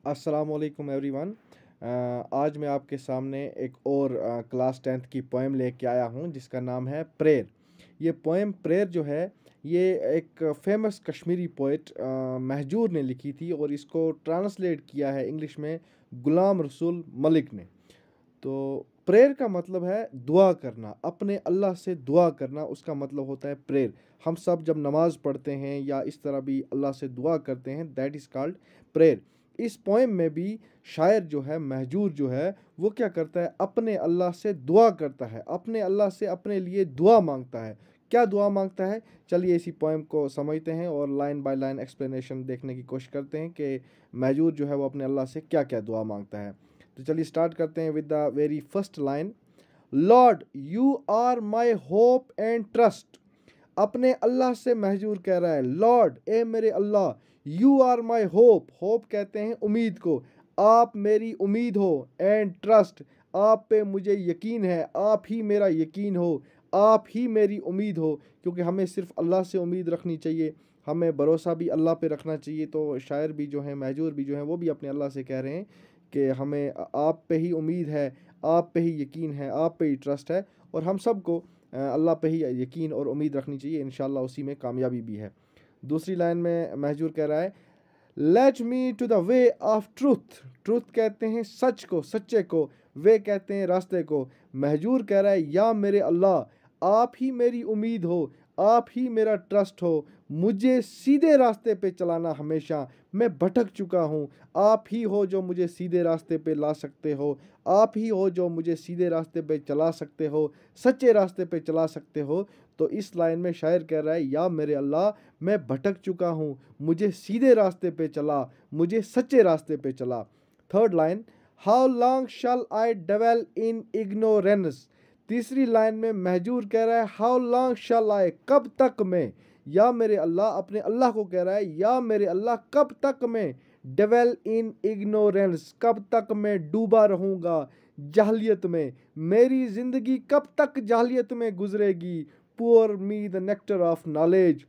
अस्सलाम वालेकुम एवरीवन। आज मैं आपके सामने एक और क्लास 10th की पोएम लेके आया हूँ जिसका नाम है प्रेयर। ये पोएम प्रेयर जो है ये एक फेमस कश्मीरी पोइट महजूर ने लिखी थी और इसको ट्रांसलेट किया है इंग्लिश में गुलाम रसूल मलिक ने। तो प्रेयर का मतलब है दुआ करना, अपने अल्लाह से दुआ करना, उसका मतलब होता है प्रेयर। हम सब जब नमाज पढ़ते हैं या इस तरह भी अल्लाह से दुआ करते हैं, दैट इज़ कॉल्ड प्रेयर। इस पोएम में भी शायर जो है महजूर जो है वो क्या करता है, अपने अल्लाह से दुआ करता है, अपने अल्लाह से अपने लिए दुआ मांगता है। क्या दुआ मांगता है, चलिए इसी पोएम को समझते हैं और लाइन बाय लाइन एक्सप्लेनेशन देखने की कोशिश करते हैं कि महजूर जो है वो अपने अल्लाह से क्या क्या दुआ मांगता है। तो चलिए स्टार्ट करते हैं with the very first line. Lord you are my hope and trust. अपने अल्लाह से महजूर कह रहा है, लॉर्ड ए मेरे Allah, you are my hope, hope कहते हैं उम्मीद को, आप मेरी उम्मीद हो, एंड ट्रस्ट, आप पे मुझे यकीन है, आप ही मेरा यकीन हो, आप ही मेरी उम्मीद हो। क्योंकि हमें सिर्फ अल्लाह से उम्मीद रखनी चाहिए, हमें भरोसा भी अल्लाह पे रखना चाहिए। तो शायर भी जो हैं, महजूर भी जो हैं, वो भी अपने अल्लाह से कह रहे हैं कि हमें आप पे ही उम्मीद है, आप पे ही यकीन है, आप पे ही ट्रस्ट है। और हम सबको अल्लाह पे ही यकीन और उम्मीद रखनी चाहिए, इंशाल्लाह उसी में कामयाबी भी है। दूसरी लाइन में महजूर कह रहा है, let me to the way of truth. Truth कहते हैं सच को, सच्चे को, वे कहते हैं रास्ते को। महजूर कह रहा है, या मेरे अल्लाह आप ही मेरी उम्मीद हो, आप ही मेरा ट्रस्ट हो, मुझे सीधे रास्ते पे चलाना हमेशा, मैं भटक चुका हूँ, आप ही हो जो मुझे सीधे रास्ते पे ला सकते हो, आप ही हो जो मुझे सीधे रास्ते पे चला सकते हो, सच्चे रास्ते पे चला सकते हो। तो इस लाइन में शायर कह रहा है, या मेरे अल्लाह मैं भटक चुका हूँ, मुझे सीधे रास्ते पे चला, मुझे सच्चे रास्ते पे चला। Third line, how long shall I dwell in ignorance. तीसरी लाइन में महजूर कह रहा है, हाउ लॉन्ग शैल आई, कब तक मैं, या मेरे अल्लाह अपने अल्लाह को कह रहा है, या मेरे अल्लाह कब तक मैं डेवेल इन इग्नोरेंस, कब तक मैं डूबा रहूँगा जाहलियत में, मेरी ज़िंदगी कब तक जाहलियत में गुजरेगी। Poor me the nectar of knowledge.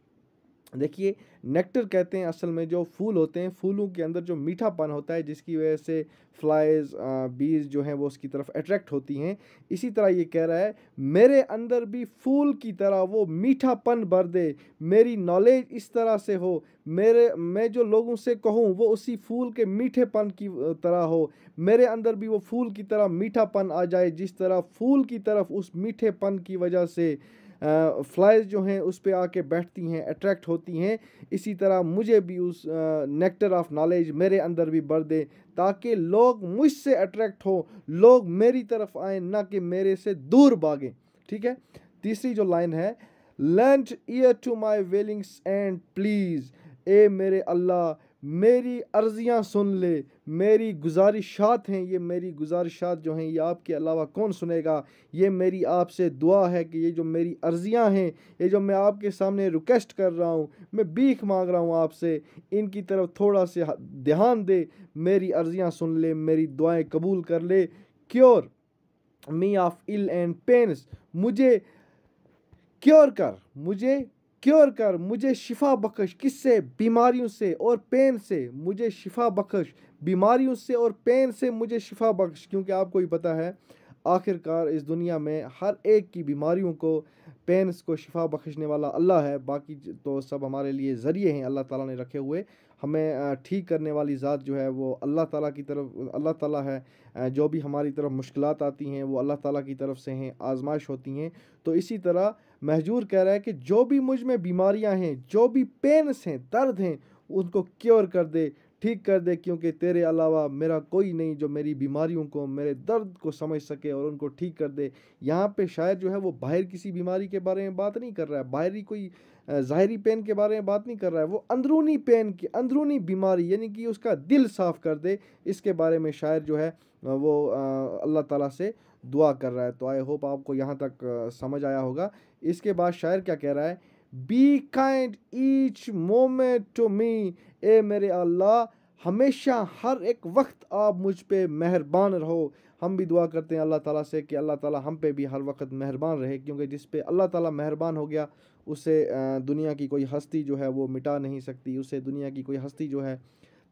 देखिए, नेक्टर कहते हैं असल में जो फूल होते हैं, फूलों के अंदर जो मीठापन होता है जिसकी वजह से फ्लाइज बीज जो हैं वो उसकी तरफ अट्रैक्ट होती हैं। इसी तरह ये कह रहा है, मेरे अंदर भी फूल की तरह वो मीठापन भर दे, मेरी नॉलेज इस तरह से हो, मैं जो लोगों से कहूँ वो उसी फूल के मीठेपन की तरह हो, मेरे अंदर भी वो फूल की तरह मीठापन आ जाए, जिस तरह फूल की तरफ उस मीठेपन की वजह से फ्लाइज जो हैं उस पे आके बैठती हैं, अट्रैक्ट होती हैं। इसी तरह मुझे भी उस नेक्टर ऑफ नॉलेज मेरे अंदर भी भर दे, ताकि लोग मुझसे अट्रैक्ट हो, लोग मेरी तरफ आएँ, ना कि मेरे से दूर भागें। ठीक है। तीसरी जो लाइन है, lend ear to my wailings and please, ए मेरे अल्लाह मेरी अर्जियां सुन ले, मेरी गुजारिशात हैं, ये मेरी गुजारिशात जो हैं ये आपके अलावा कौन सुनेगा। ये मेरी आपसे दुआ है कि ये जो मेरी अर्जियां हैं, ये जो मैं आपके सामने रिक्वेस्ट कर रहा हूँ, मैं भीख मांग रहा हूँ आपसे, इनकी तरफ थोड़ा से ध्यान दे, मेरी अर्जियां सुन ले, मेरी दुआएं कबूल कर ले। Cure me of ill and pains, मुझे क्योर कर, मुझे क्योर कर, मुझे शिफा बख्श, किससे, बीमारियों से और पेन से, मुझे शिफा बख्श, बीमारियों से और पेन से मुझे शिफा बख्श। क्योंकि आपको ही पता है आखिरकार इस दुनिया में हर एक की बीमारियों को, पेन्स को शिफा बख्शने वाला अल्लाह है। बाकी तो सब हमारे लिए ज़रिए हैं अल्लाह ताला ने रखे हुए, हमें ठीक करने वाली ज़ात जो है वो अल्लाह ताला की तरफ, अल्लाह ताला है। जो भी हमारी तरफ मुश्किलात आती हैं वो अल्लाह ताला की तरफ से हैं, आजमाइश होती हैं। तो इसी तरह महजूर कह रहा है कि जो भी मुझ में बीमारियां हैं, जो भी पेन्स हैं, दर्द हैं, उनको क्योर कर दे, ठीक कर दे, क्योंकि तेरे अलावा मेरा कोई नहीं जो मेरी बीमारियों को, मेरे दर्द को समझ सके और उनको ठीक कर दे। यहाँ पे शायर जो है वो बाहर किसी बीमारी के बारे में बात नहीं कर रहा है, बाहरी कोई ज़ाहरी पेन के बारे में बात नहीं कर रहा है, वो अंदरूनी पेन की, अंदरूनी बीमारी, यानी कि उसका दिल साफ़ कर दे, इसके बारे में शायर जो है वो अल्लाह ताला से दुआ कर रहा है। तो आई होप आपको यहाँ तक समझ आया होगा। इसके बाद शायर क्या कह रहा है, be kind each moment to me, ए मेरे अल्लाह हमेशा हर एक वक्त आप मुझ पे मेहरबान रहो। हम भी दुआ करते हैं अल्लाह ताला से कि अल्लाह ताला हम पे भी हर वक्त मेहरबान रहे, क्योंकि जिस पे अल्लाह ताला मेहरबान हो गया उसे दुनिया की कोई हस्ती जो है वो मिटा नहीं सकती, उसे दुनिया की कोई हस्ती जो है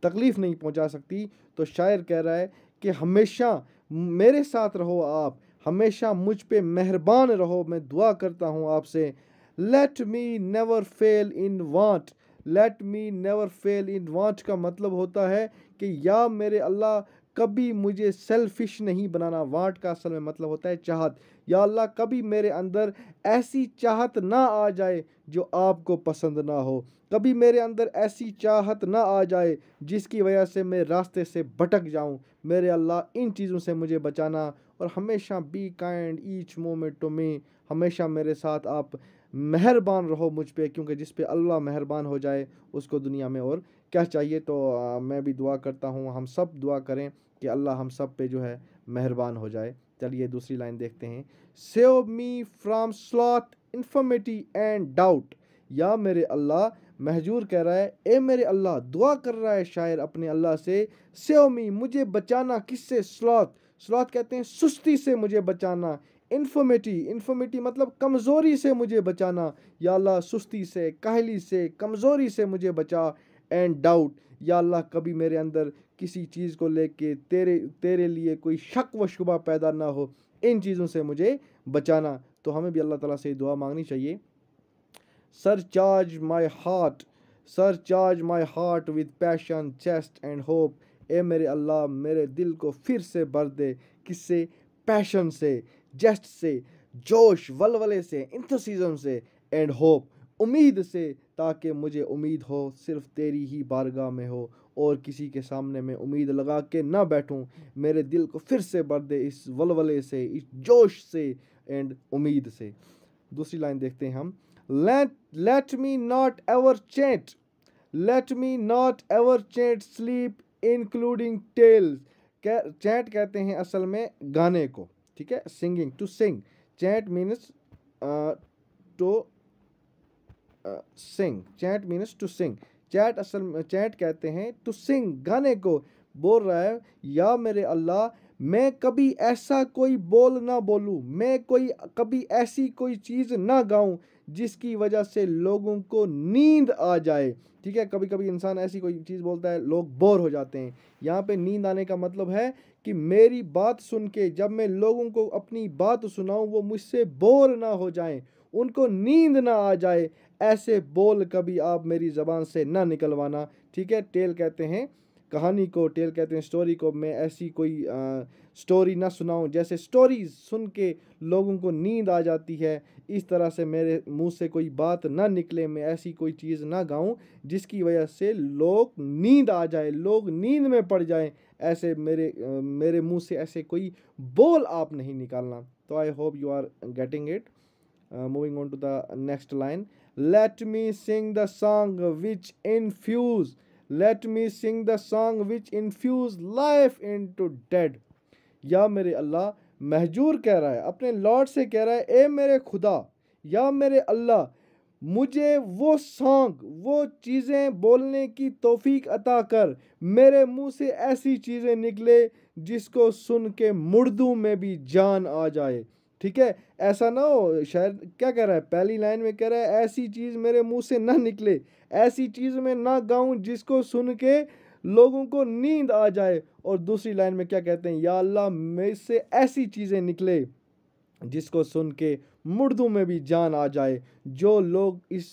तकलीफ़ नहीं पहुंचा सकती। तो शायर कह रहा है कि हमेशा मेरे साथ रहो आप, हमेशा मुझ पे मेहरबान रहो, मैं दुआ करता हूँ आपसे। Let me never fail in want, let me never fail in want का मतलब होता है कि या मेरे अल्लाह कभी मुझे सेल्फिश नहीं बनाना। वांट का असल में मतलब होता है चाहत। या अल्लाह कभी मेरे अंदर ऐसी चाहत ना आ जाए जो आपको पसंद ना हो, कभी मेरे अंदर ऐसी चाहत ना आ जाए जिसकी वजह से मैं रास्ते से भटक जाऊं। मेरे अल्लाह इन चीज़ों से मुझे बचाना, और हमेशा be kind each moment to me, हमेशा मेरे साथ आप मेहरबान रहो मुझ पे, क्योंकि जिस पे अल्लाह मेहरबान हो जाए उसको दुनिया में और क्या चाहिए। तो मैं भी दुआ करता हूँ, हम सब दुआ करें कि अल्लाह हम सब पे जो है मेहरबान हो जाए। चलिए दूसरी लाइन देखते हैं। Save me from sloth, infirmity and doubt. या मेरे अल्लाह, महजूर कह रहा है, ए मेरे अल्लाह, दुआ कर रहा है शायर अपने अल्लाह से, सेव मी, मुझे बचाना, किससे? स्लॉथ, स्लॉथ कहते हैं सुस्ती से मुझे बचाना। इन्फर्मिटी, इन्फर्मिटी मतलब कमज़ोरी से मुझे बचाना। या अल्लाह सुस्ती से, काहली से, कमज़ोरी से मुझे बचा। एंड डाउट, या अल्लाह कभी मेरे अंदर किसी चीज़ को लेके तेरे तेरे लिए कोई शक व शुबा पैदा ना हो, इन चीज़ों से मुझे बचाना। तो हमें भी अल्लाह ताला से दुआ मांगनी चाहिए। Surcharge my heart, surcharge my heart with passion, chest and hope. ए मेरे अल्लाह, मेरे दिल को फिर से भर दे, किससे? पैशन से, जेस्ट से, जोश वलवले से, इंथुसिज्म से, एंड होप, उम्मीद से, ताकि मुझे उम्मीद हो सिर्फ तेरी ही बारगाह में हो, और किसी के सामने मैं उम्मीद लगा के ना बैठूं। मेरे दिल को फिर से भर दे इस वलवले से, इस जोश से एंड उम्मीद से। दूसरी लाइन देखते हैं हम। let me not ever chant, let me not ever chant sleep including tales। Chant कहते हैं असल में गाने को, ठीक है, singing, to sing. Chant means to sing, chant means to sing. Chat असल में चैंट कहते हैं टू सिंग, गाने को। बोल रहा है, या मेरे अल्लाह, मैं कभी ऐसा कोई बोल ना बोलूं, मैं कोई कभी ऐसी कोई चीज़ ना गाऊं जिसकी वजह से लोगों को नींद आ जाए। ठीक है, कभी कभी इंसान ऐसी कोई चीज़ बोलता है, लोग बोर हो जाते हैं। यहाँ पे नींद आने का मतलब है कि मेरी बात सुन के जब मैं लोगों को अपनी बात सुनाऊं, वो मुझसे बोर ना हो जाएं, उनको नींद ना आ जाए, ऐसे बोल कभी आप मेरी ज़बान से ना निकलवाना। ठीक है, टेल कहते हैं कहानी को, टेल कहते हैं स्टोरी को। मैं ऐसी कोई स्टोरी ना सुनाऊं जैसे स्टोरीज सुन के लोगों को नींद आ जाती है, इस तरह से मेरे मुंह से कोई बात ना निकले, मैं ऐसी कोई चीज़ ना गाऊं जिसकी वजह से लोग नींद आ जाए, लोग नींद में पड़ जाएं। ऐसे मेरे मुंह से ऐसे कोई बोल आप नहीं निकालना। तो I hope you are getting it. Moving on to the next line. Let me sing the song which infuse, let me sing the song which infuse life into dead। या मेरे अल्लाह, महजूर कह रहा है, अपने लॉर्ड से कह रहा है, ए मेरे खुदा, या मेरे अल्लाह, मुझे वो सॉन्ग, वो चीज़ें बोलने की तौफीक अता कर, मेरे मुंह से ऐसी चीज़ें निकले जिसको सुन के मुर्दों में भी जान आ जाए। ठीक है, ऐसा ना हो, शायद क्या कह रहा है, पहली लाइन में कह रहा है ऐसी चीज़ मेरे मुंह से ना निकले, ऐसी चीज़ मैं ना गाऊं जिसको सुन के लोगों को नींद आ जाए। और दूसरी लाइन में क्या कहते हैं, या अल्लाह, मेरे से ऐसी चीज़ें निकले जिसको सुन के मुर्दों में भी जान आ जाए। जो लोग इस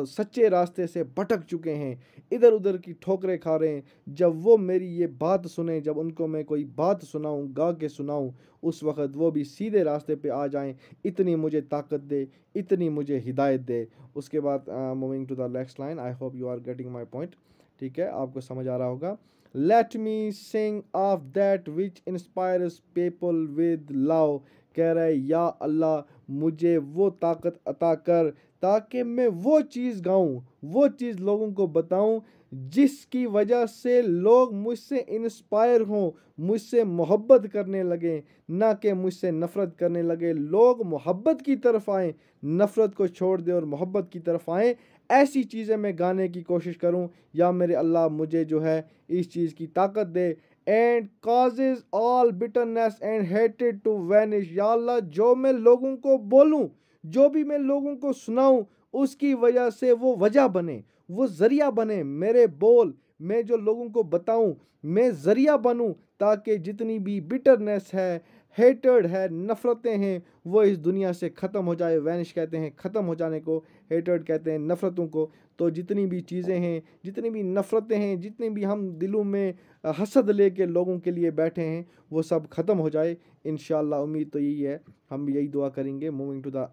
सच्चे रास्ते से भटक चुके हैं, इधर उधर की ठोकरें खा रहे हैं, जब वो मेरी ये बात सुने, जब उनको मैं कोई बात सुनाऊं, गा के सुनाऊं, उस वक़्त वो भी सीधे रास्ते पे आ जाएं। इतनी मुझे ताकत दे, इतनी मुझे हिदायत दे। उसके बाद moving to the next line. I hope you are getting my point. ठीक है, आपको समझ आ रहा होगा। Let me sing of that which inspires people with love. कह रहा है, या अल्लाह, मुझे वो ताकत अता कर ताकि मैं वो चीज़ गाऊं, वो चीज़ लोगों को बताऊं जिसकी वजह से लोग मुझसे इंस्पायर हों, मुझसे मोहब्बत करने लगें, ना कि मुझसे नफ़रत करने लगे। लोग मोहब्बत की तरफ आएँ, नफ़रत को छोड़ दें और मोहब्बत की तरफ आएँ। ऐसी चीज़ें मैं गाने की कोशिश करूं। या मेरे अल्लाह, मुझे जो है इस चीज़ की ताकत दे। And causes all bitterness and hatred to vanish। या अल्लाह, जो मैं लोगों को बोलूं, जो भी मैं लोगों को सुनाऊं, उसकी वजह से वो वजह बने, वो ज़रिया बने, मेरे बोल, मैं जो लोगों को बताऊं, मैं ज़रिया बनूं ताकि जितनी भी बिटरनेस है, हेटर्ड है, नफ़रतें हैं, वो इस दुनिया से ख़त्म हो जाए। वैनिश कहते हैं ख़त्म हो जाने को, हेटर्ड कहते हैं नफ़रतों को। तो जितनी भी चीज़ें हैं, जितनी भी नफ़रतें हैं, जितनी भी हम दिलों में हसद लेके लोगों के लिए बैठे हैं, वो सब ख़त्म हो जाए इंशाअल्लाह। उम्मीद तो यही है, हम यही दुआ करेंगे। Moving to the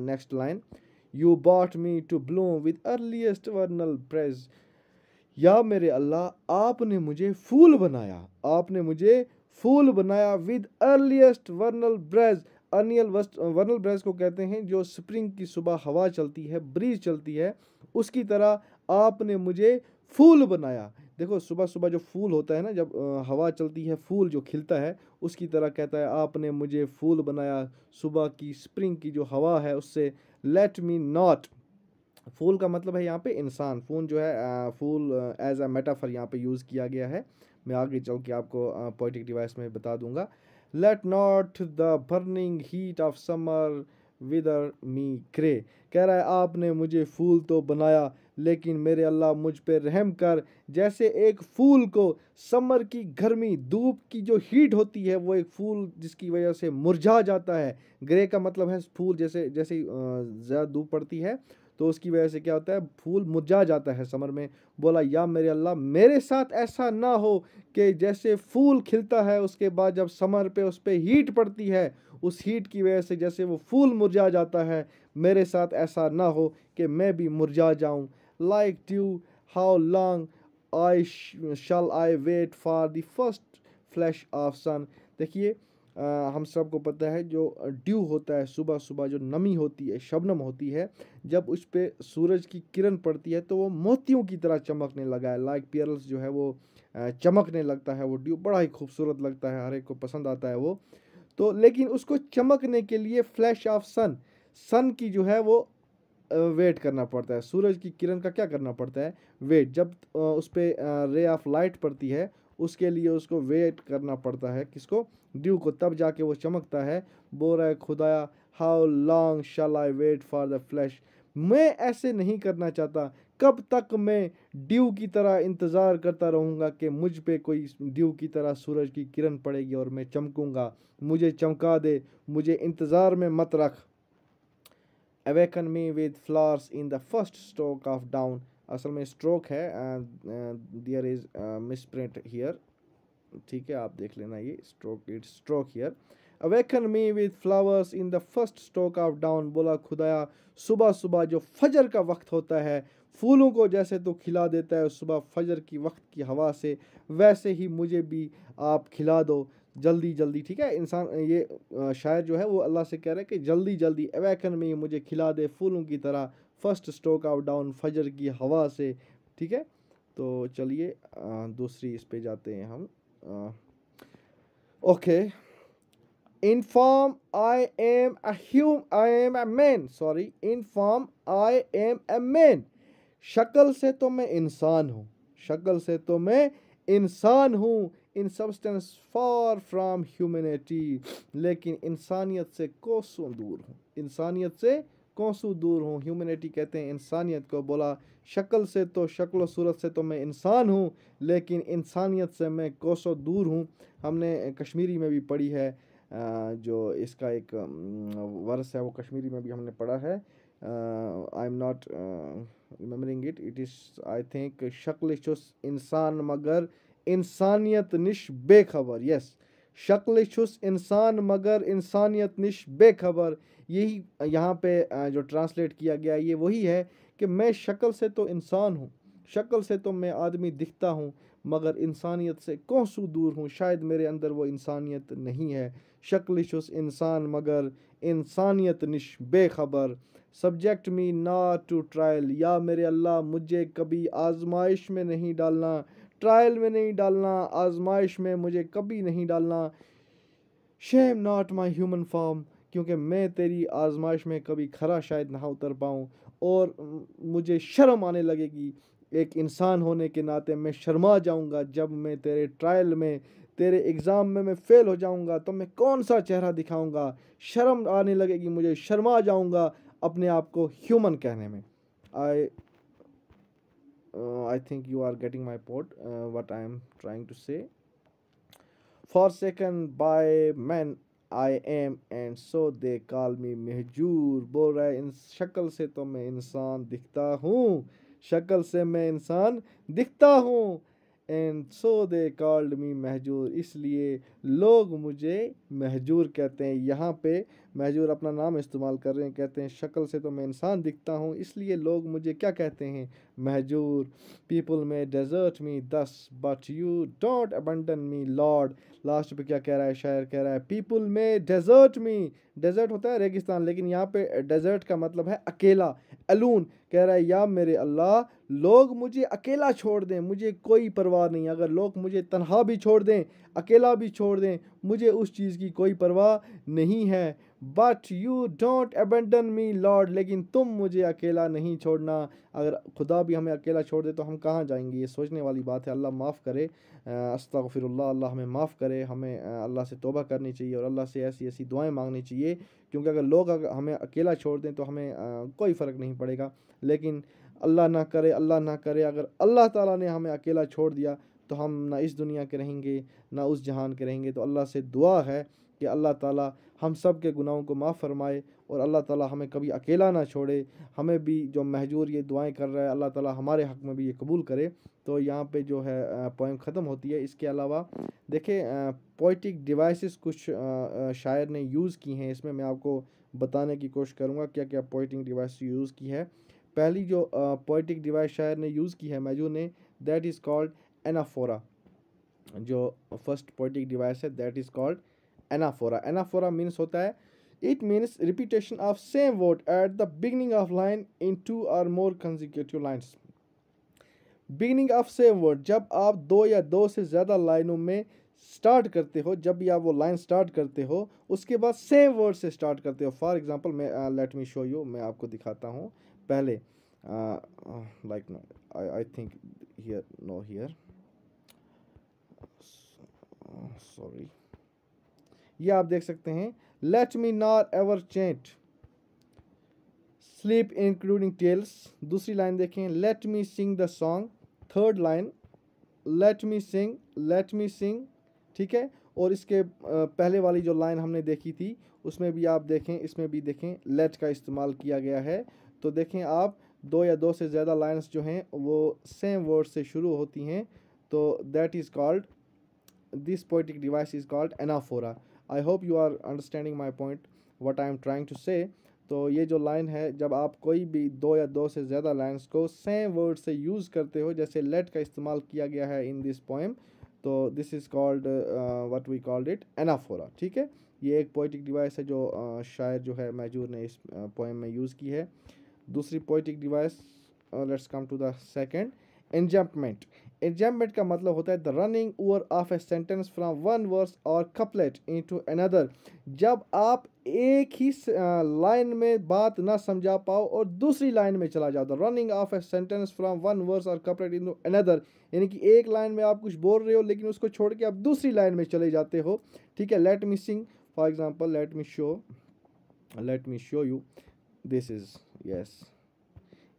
next line, you bought me to bloom with earliest vernal praise. या मेरे अल्लाह, आपने मुझे फूल बनाया, आपने मुझे फूल बनाया विद अर्लीस्ट वर्नल ब्रेज। अर्नियल वर्नल ब्रेज को कहते हैं जो स्प्रिंग की सुबह हवा चलती है, ब्रीज चलती है, उसकी तरह आपने मुझे फूल बनाया। देखो सुबह सुबह जो फूल होता है ना, जब हवा चलती है, फूल जो खिलता है, उसकी तरह कहता है आपने मुझे फूल बनाया सुबह की स्प्रिंग की जो हवा है उससे। लेट मी नॉट, फूल का मतलब है यहाँ पे इंसान। फूल जो है फूल एज अ मेटाफर यहाँ पे यूज़ किया गया है। मैं आगे चल के आपको पोइटिक डिवाइस में बता दूंगा। Let not the burning heat of summer wither me क्रे। कह रहा है आपने मुझे फूल तो बनाया, लेकिन मेरे अल्लाह मुझ पे रहम कर। जैसे एक फूल को समर की गर्मी, धूप की जो हीट होती है, वो एक फूल जिसकी वजह से मुरझा जाता है। ग्रे का मतलब है फूल जैसे जैसे ज़्यादा धूप पड़ती है तो उसकी वजह से क्या होता है, फूल मुरझा जाता है समर में। बोला या मेरे अल्लाह, मेरे साथ ऐसा ना हो कि जैसे फूल खिलता है उसके बाद जब समर पे उस पर हीट पड़ती है, उस हीट की वजह से जैसे वो फूल मुरझा जाता है, मेरे साथ ऐसा ना हो कि मैं भी मुरझा जाऊं। Like dew how long I shall I wait for the first flash of sun. देखिए हम सबको पता है जो ड्यू होता है, सुबह सुबह जो नमी होती है, शबनम होती है, जब उस पर सूरज की किरण पड़ती है तो वो मोतियों की तरह चमकने लगा है। लाइक पियर्ल्स जो है वो चमकने लगता है। वो ड्यू बड़ा ही खूबसूरत लगता है, हर एक को पसंद आता है वो। तो लेकिन उसको चमकने के लिए फ्लैश ऑफ सन, सन की जो है वो वेट करना पड़ता है। सूरज की किरण का क्या करना पड़ता है, वेट। जब उस पर रे ऑफ लाइट पड़ती है, उसके लिए उसको वेट करना पड़ता है, किसको, ड्यू को, तब जाके वो चमकता है। बोल रहा है खुदाया, how long shall I wait for the flash. मैं ऐसे नहीं करना चाहता, कब तक मैं ड्यू की तरह इंतज़ार करता रहूँगा कि मुझ पे कोई ड्यू की तरह सूरज की किरण पड़ेगी और मैं चमकूँगा। मुझे चमका दे, मुझे इंतज़ार में मत रख। Awaken me with flowers in the first stroke of dawn. असल में स्ट्रोक है, there is misprint here, ठीक है आप देख लेना, ये stroke, it's stroke here. Awaken me with flowers in the first stroke of dawn. बोला खुदाया, सुबह सुबह जो फजर का वक्त होता है, फूलों को जैसे तो खिला देता है सुबह फजर की वक्त की हवा से, वैसे ही मुझे भी आप खिला दो जल्दी जल्दी। ठीक है, इंसान ये शायर जो है वो अल्लाह से कह रहा है कि जल्दी जल्दी अवेकन में मुझे खिला दे फूलों की तरह, फर्स्ट स्ट्रोक ऑफ डाउन, फजर की हवा से। ठीक है, तो चलिए दूसरी इस पे जाते हैं हम। Okay, inform I am I am a man, sorry, inform I am a man. शक्ल से तो मैं इंसान हूँ, शक्ल से तो मैं इंसान हूँ, इन सब्सटेंस फार फ्रॉम ह्यूमैनिटी, लेकिन इंसानियत से कोसों दूर हूँ, इंसानियत से कोसों दूर हूँ। ह्यूमैनिटी कहते हैं इंसानियत को। बोला शक्ल से तो, शक्ल सूरत से तो मैं इंसान हूँ, लेकिन इंसानियत से मैं कोसों दूर हूँ। हमने कश्मीरी में भी पढ़ी है, जो इसका एक वर्स है वो कश्मीरी में भी हमने पढ़ा है। I am not remembering it, it is I think शक्ल शुस इंसान मगर इंसानियत निश बेखबर। यस, शक्ल शुस इंसान मगर इंसानियत निश बेखबर। यही यहाँ पे जो ट्रांसलेट किया गया ये वही है कि मैं शक्ल से तो इंसान हूँ, शक्ल से तो मैं आदमी दिखता हूँ, मगर इंसानियत से कोसों दूर हूँ, शायद मेरे अंदर वो इंसानियत नहीं है। शक्ल शुस इंसान मगर इंसानियत निश बेखबर। Subject me not to trial. या मेरे अल्लाह, मुझे कभी आजमाइश में नहीं डालना, ट्रायल में नहीं डालना, आजमाइश में मुझे कभी नहीं डालना। Shame not my human form, क्योंकि मैं तेरी आजमाइश में कभी खरा शायद ना उतर पाऊँ, और मुझे शर्म आने लगेगी एक इंसान होने के नाते। मैं शर्मा जाऊँगा जब मैं तेरे ट्रायल में, तेरे एग्ज़ाम में मैं फ़ेल हो जाऊँगा तो मैं कौन सा चेहरा दिखाऊँगा। शर्म आने लगेगी मुझे, शर्मा जाऊँगा अपने आप को ह्यूमन कहने में। आई I think you are getting my point, what I am trying to say. Forsaken by men I am and so they call me Mahjoor. बोल रहा है इन शक्ल से तो मैं इंसान दिखता हूँ, शक्ल से मैं इंसान दिखता हूँ। And so they called me Mahjoor, इसलिए लोग मुझे महजूर कहते हैं। यहाँ पे महजूर अपना नाम इस्तेमाल कर रहे हैं, कहते हैं शक्ल से तो मैं इंसान दिखता हूँ इसलिए लोग मुझे क्या कहते हैं, महजूर। पीपल में डेजर्ट मी दस but you don't abandon me Lord. Last पे क्या कह रहा है शायर, कह रहा है पीपल में डेजर्ट मी, डेजर्ट होता है रेगिस्तान, लेकिन यहाँ पे डेजर्ट का मतलब है अकेला, अलून। कह रहा है या मेरे अल्लाह लोग मुझे अकेला छोड़ दें, मुझे कोई परवाह नहीं, अगर लोग मुझे तन्हा भी छोड़ दें, अकेला भी छोड़ दें, मुझे उस चीज़ की कोई परवाह नहीं है। But you don't abandon me Lord, लेकिन तुम मुझे अकेला नहीं छोड़ना। अगर खुदा भी हमें अकेला छोड़ दे तो हम कहाँ जाएंगे, ये सोचने वाली बात है। अल्लाह माफ़ करे, अस्तगफिरुल्लाह, अल्लाह हमें माफ़ करे। हमें अल्लाह से तौबा करनी चाहिए और अल्लाह से ऐसी ऐसी दुआएं मांगनी चाहिए, क्योंकि अगर लोग हमें अकेला छोड़ दें तो हमें कोई फ़र्क नहीं पड़ेगा। लेकिन अल्लाह ना करे, अल्लाह ना करे, अगर अल्लाह ताला ने हमें अकेला छोड़ दिया तो हम ना इस दुनिया के रहेंगे ना उस जहान के रहेंगे। तो अल्लाह से दुआ है कि अल्लाह ताला हम सब के गुनाहों को माफ़ फरमाए और अल्लाह ताला हमें कभी अकेला ना छोड़े। हमें भी जो महजूर ये दुआएं कर रहा है अल्लाह ताला हमारे हक़ में भी ये कबूल करे। तो यहाँ पे जो है पोएम ख़त्म होती है। इसके अलावा देखिए पोइटिक डिवाइसेस कुछ शायर ने यूज़ की हैं, इसमें मैं आपको बताने की कोशिश करूँगा क्या क्या पोइटिक डिवाइस यूज़ की है। पहली जो पोइटिक डिवाइस शायर ने यूज़ की है महजूर ने, दैट इज़ कॉल्ड एनाफोरा। जो फर्स्ट पोइटिक डिवाइस है that is called anaphora. Anaphora means होता है, it means repetition of same word at the beginning of line in two or more consecutive lines. Beginning of same word, जब आप दो या दो से ज़्यादा लाइनों में स्टार्ट करते हो, जब भी आप वो लाइन स्टार्ट करते हो उसके बाद सेम वर्ड से स्टार्ट करते हो। फॉर एग्जांपल मैं लेट मी शो यू, मैं आपको दिखाता हूँ। पहले like no I think here, no here, sorry, ये आप देख सकते हैं, let me not ever chant sleep including tails. दूसरी लाइन देखें, let me sing the song. Third line, let me sing, let me sing, ठीक है। और इसके पहले वाली जो लाइन हमने देखी थी उसमें भी आप देखें, इसमें भी देखें लेट का इस्तेमाल किया गया है। तो देखें आप, दो या दो से ज़्यादा लाइन्स जो हैं वो सेम वर्ड से शुरू होती हैं। तो that is called, this poetic device is called anaphora. I hope you are understanding my point, what I am trying to say. तो ये जो लाइन है, जब आप कोई भी दो या दो से ज़्यादा लाइन्स को सेम वर्ड से यूज़ करते हो, जैसे लेट का इस्तेमाल किया गया है इन दिस पोएम, तो this is called what we called it anaphora, ठीक है। ये एक पोइटिक डिवाइस है जो शायर जो है महजूर ने इस पोएम में यूज़ की है। दूसरी poetic device, let's come to the second, enjambment. Enjambment का मतलब होता है the running over of a sentence from one verse और कपलेट इनटू अनदर। जब आप एक ही लाइन में बात ना समझा पाओ और दूसरी लाइन में चला जाओ, the running of a sentence from one verse और कपलेट इनटू अनदर, यानी कि एक लाइन में आप कुछ बोल रहे हो लेकिन उसको छोड़ के आप दूसरी लाइन में चले जाते हो, ठीक है। Let me sing, for example, let me show you, this is, yes,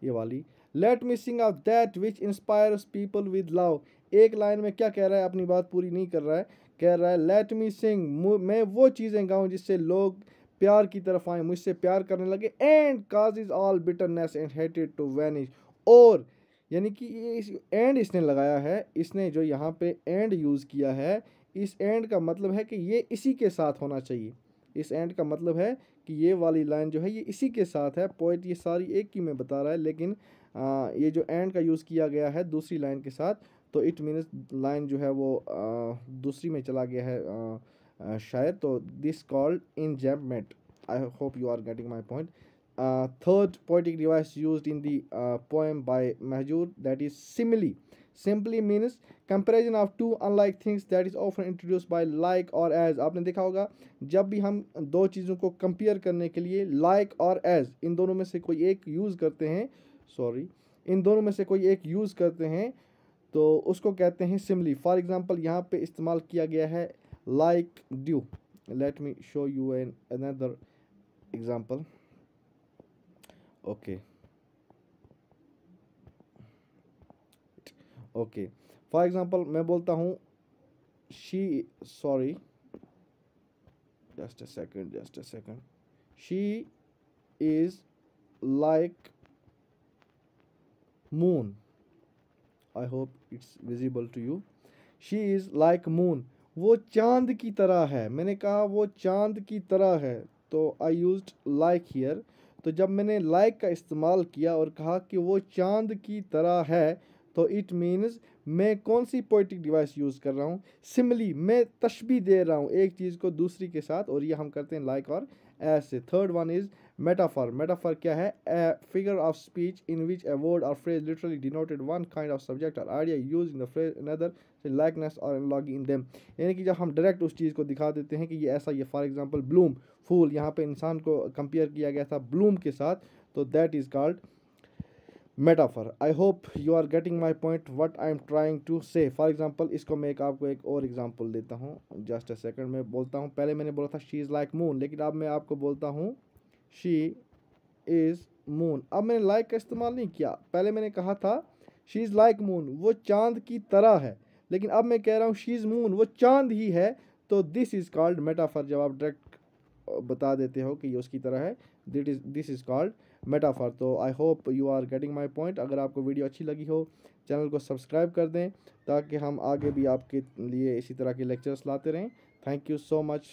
ये वाली, let me sing of that which inspires people with love. एक लाइन में क्या कह रहा है, अपनी बात पूरी नहीं कर रहा है, कह रहा है लेट मी सिंग, मैं वो चीज़ें गाऊँ जिससे लोग प्यार की तरफ आए, मुझसे प्यार करने लगे। And cause is all bitterness and hated to vanish, और यानी कि ये एंड इसने लगाया है, इसने जो यहाँ पे एंड यूज़ किया है, इस एंड का मतलब है कि ये इसी के साथ होना चाहिए। इस एंड का मतलब है कि ये वाली लाइन जो है ये इसी के साथ है। पोइट ये सारी एक की में बता रहा है, लेकिन ये जो एंड का यूज़ किया गया है दूसरी लाइन के साथ, तो इट मीन्स लाइन जो है वो दूसरी में चला गया है शायद। तो this called enjambment. I hope you are getting my point. Third poetic device used in the poem by Mahjoor, that is simile. Simply means comparison of two unlike things that is often introduce by like और as. आपने देखा होगा जब भी हम दो चीज़ों को कंपेयर करने के लिए लाइक और एज, इन दोनों में से कोई एक यूज़ करते हैं, सॉरी, इन दोनों में से कोई एक यूज़ करते हैं तो उसको कहते हैं सिमिली। फॉर एग्जांपल यहाँ पे इस्तेमाल किया गया है like dew. Let me show you an another example, okay. Okay, for example मैं बोलता हूँ she, sorry, just a second, she is like moon, I hope it's visible to you. She is like moon, वो चांद की तरह है। मैंने कहा वो चांद की तरह है, तो आई यूज्ड लाइक हियर। तो जब मैंने लाइक का इस्तेमाल किया और कहा कि वो चांद की तरह है, तो इट मीन्स मैं कौन सी पोइटिक डिवाइस यूज़ कर रहा हूँ? सिमिली, मैं तशबीह दे रहा हूँ एक चीज़ को दूसरी के साथ, और ये हम करते हैं लाइक और ऐसे। Third one is metaphor. Metaphor क्या है? A figure of speech in which a word or phrase literally denoted one kind of subject or idea used in the phrase another likeness or analogy in them। यानी कि जब हम direct उस चीज़ को दिखा देते हैं कि ये ऐसा, ये फॉर एग्जांपल ब्लूम, फूल, यहाँ पे इंसान को कंपेयर किया गया था ब्लूम के साथ, तो that is called metaphor. I hope you are getting my point what I am trying to say. For example इसको मैं आपको एक और एग्जांपल देता हूँ, जस्ट अ सेकंड। मैं बोलता हूँ, पहले मैंने बोला था शी इज़ लाइक मून, लेकिन अब मैं आपको बोलता हूँ शी इज़ मून। अब मैंने लाइक का इस्तेमाल नहीं किया, पहले मैंने कहा था शी इज़ लाइक मून, वो चांद की तरह है, लेकिन अब मैं कह रहा हूँ शी इज़ मून, वो चांद ही है। तो दिस इज़ कॉल्ड मेटाफर। जब आप डायरेक्ट बता देते हो कि ये उसकी तरह है, दिस इज़ कॉल्ड मेटाफर। तो I hope you are getting my point. अगर आपको वीडियो अच्छी लगी हो, चैनल को सब्सक्राइब कर दें, ताकि हम आगे भी आपके लिए इसी तरह के लेक्चर्स लाते रहें। Thank you so much.